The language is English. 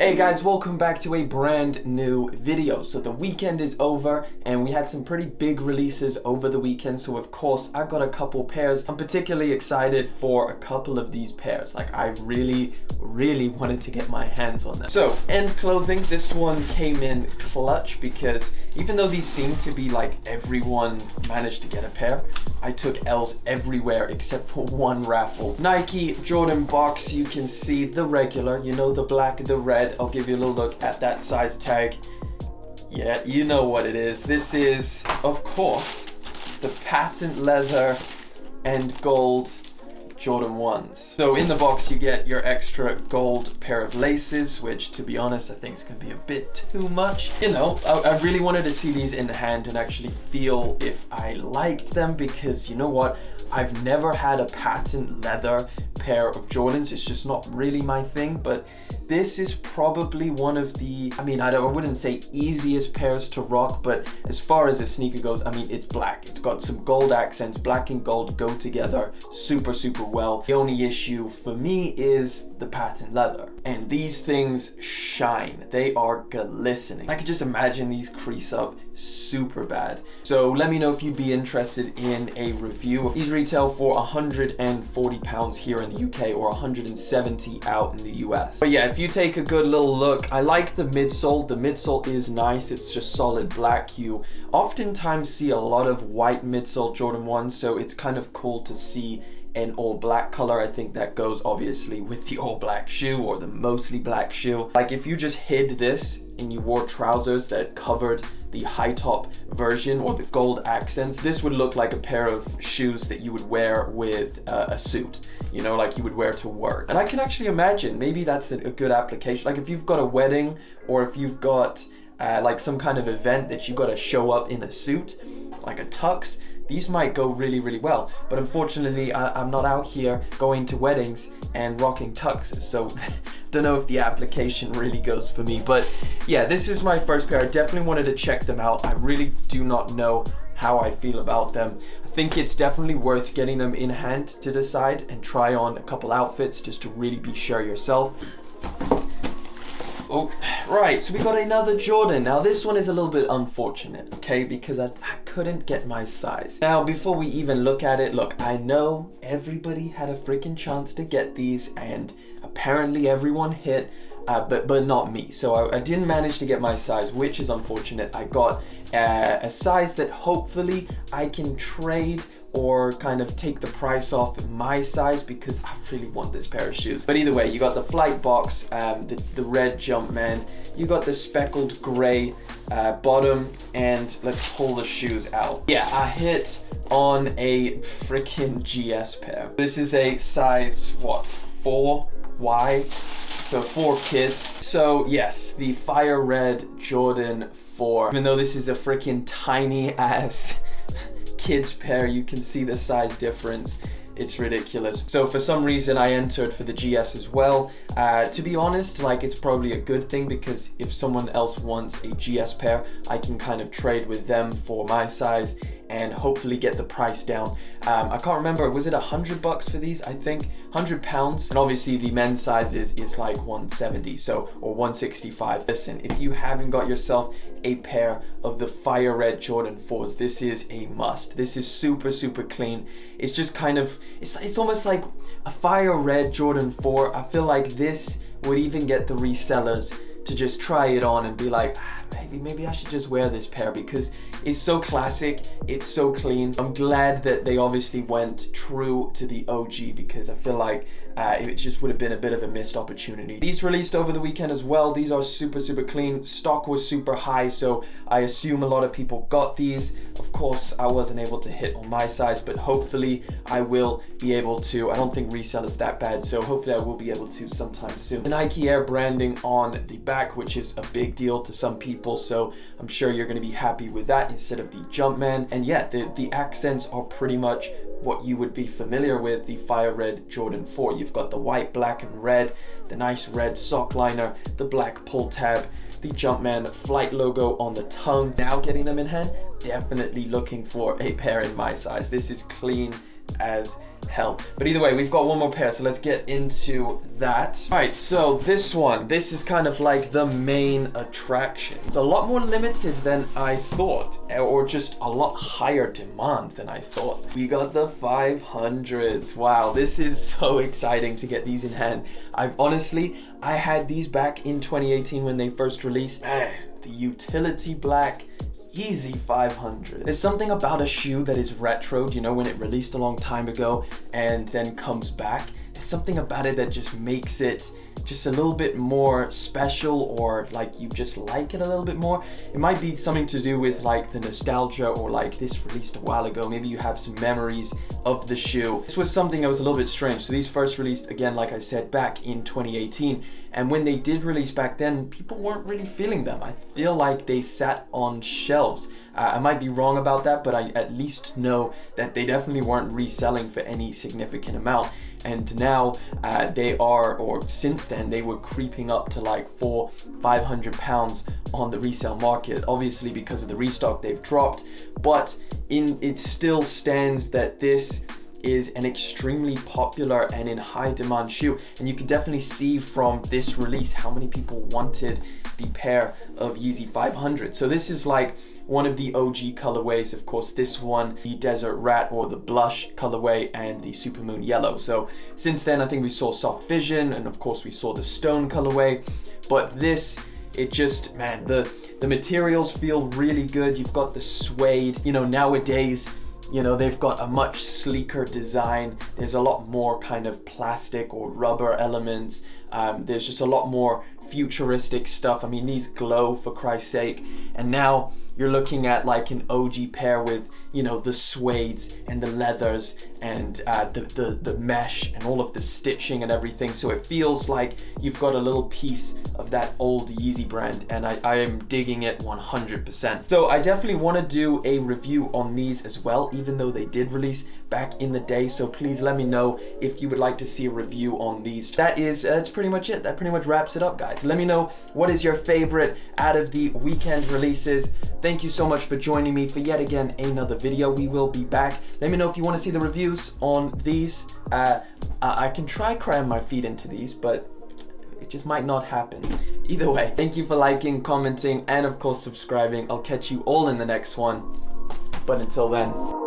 Hey guys, welcome back to a brand new video. So the weekend is over and we had some pretty big releases over the weekend. So of course I got a couple pairs. I'm particularly excited for a couple of these pairs. Like I really wanted to get my hands on them. So end clothing, this one came in clutch because even though these seem to be like everyone managed to get a pair, I took L's everywhere except for one raffle. Nike Jordan box, you can see the regular, you know, the black, the red. I'll give you a little look at that size tag. Yeah, you know what it is. This is, of course, the patent leather and gold Jordan 1s. So in the box you get your extra gold pair of laces, which to be honest I think is gonna be a bit too much. You know, I really wanted to see these in hand and actually feel if I liked them, because you know what, I've never had a patent leather pair of Jordans. It's just not really my thing, but this is probably one of the, I wouldn't say easiest pairs to rock, but as far as a sneaker goes, it's black. It's got some gold accents. Black and gold go together super well. The only issue for me is the patent leather. And these things shine. They are glistening. I could just imagine these crease up super bad. So let me know if you'd be interested in a review. These retail for £140 here in the UK or 170 out in the US. But yeah, if you take a good little look, I like the midsole. The midsole is nice. It's just solid black. You oftentimes see a lot of white midsole Jordan 1s, so it's kind of cool to see an all black color. I think that goes obviously with the all black shoe or the mostly black shoe. Like if you just hid this and you wore trousers that covered the high top version or the gold accents, this would look like a pair of shoes that you would wear with a suit, you know, like you would wear to work. And I can actually imagine maybe that's a good application. Like if you've got a wedding or if you've got like some kind of event that you got to show up in a suit, like a tux, these might go really well. But unfortunately, I'm not out here going to weddings and rocking tuxes, so don't know if the application really goes for me. But yeah, this is my first pair. I definitely wanted to check them out. I really do not know how I feel about them. I think it's definitely worth getting them in hand to decide and try on a couple outfits just to really be sure yourself. Oh, right, so we got another Jordan. Now this one is a little bit unfortunate, okay, because I couldn't get my size. Now before we even look at it, look, I know everybody had a freaking chance to get these and apparently everyone hit, but not me. So I didn't manage to get my size, which is unfortunate. I got a size that hopefully I can trade or kind of take the price off my size, because I really want this pair of shoes. But either way, you got the flight box, the red Jumpman, you got the speckled gray bottom, and let's pull the shoes out. Yeah, I hit on a freaking GS pair. This is a size, what, 4Y? So 4 kids. So yes, the fire red Jordan 4. Even though this is a freaking tiny ass kids pair, you can see the size difference. It's ridiculous. So for some reason I entered for the GS as well. To be honest, like it's probably a good thing, because if someone else wants a GS pair, I can kind of trade with them for my size and hopefully get the price down. I can't remember, was it $100 for these? I think £100. And obviously the men's size is like 170, so, or 165. Listen, if you haven't got yourself a pair of the fire red Jordan 4s, this is a must. This is super clean. It's just kind of, it's almost like a fire red Jordan 4. I feel like this would even get the resellers to just try it on and be like, maybe I should just wear this pair, because it's so classic, it's so clean. I'm glad that they obviously went true to the OG, because I feel like it just would have been a bit of a missed opportunity. These released over the weekend as well. These are super clean. Stock was super high, so I assume a lot of people got these. Of course, I wasn't able to hit on my size, but hopefully I will be able to. I don't think resell is that bad, so hopefully I will be able to sometime soon. The Nike Air branding on the back, which is a big deal to some people, so I'm sure you're going to be happy with that instead of the Jumpman. And yeah, the accents are pretty much what you would be familiar with the fire red Jordan 4. You've got the white, black and red, the nice red sock liner, the black pull tab, the Jumpman flight logo on the tongue. Now getting them in hand, definitely looking for a pair in my size. This is clean as hell. But either way, we've got one more pair, so let's get into that. All right, so this is kind of like the main attraction. It's a lot more limited than I thought, or just a lot higher demand than I thought. We got the 500s. Wow, this is so exciting to get these in hand. I had these back in 2018 when they first released. Man, the utility black Yeezy 500. There's something about a shoe that is retro, you know, when it released a long time ago and then comes back. There's something about it that just makes it just a little bit more special, or like you just like it a little bit more. It might be something to do with like the nostalgia, or like this released a while ago. Maybe you have some memories of the shoe. This was something that was a little bit strange. So these first released, again, like I said, back in 2018. And when they did release back then, people weren't really feeling them. I feel like they sat on shelves. I might be wrong about that, but I at least know that they definitely weren't reselling for any significant amount. And now they are, or since then, they were creeping up to like £400-500 on the resale market. Obviously, because of the restock, they've dropped, but it still stands that this is an extremely popular and in high demand shoe. And you can definitely see from this release how many people wanted the pair of Yeezy 500. So this is like one of the OG colorways. Of course, this one, the Desert Rat or the Blush colorway, and the Supermoon Yellow. So since then, I think we saw Soft Vision, and of course we saw the Stone colorway. But this, it just, man, the materials feel really good. You've got the suede, you know, nowadays, you know, they've got a much sleeker design. There's a lot more kind of plastic or rubber elements. There's just a lot more futuristic stuff. I mean, these glow, for Christ's sake. And now you're looking at like an OG pair with, you know, the suedes and the leathers and the mesh and all of the stitching and everything. So it feels like you've got a little piece of that old Yeezy brand, and I am digging it 100%. So I definitely want to do a review on these as well, even though they did release back in the day. So please let me know if you would like to see a review on these. That's pretty much it. That pretty much wraps it up, guys. Let me know what is your favorite out of the weekend releases. Thank you so much for joining me for yet again another video. We will be back. Let me know if you want to see the reviews on these. I can try cram my feet into these, but it just might not happen. Either way, thank you for liking, commenting, and of course subscribing. I'll catch you all in the next one. But until then.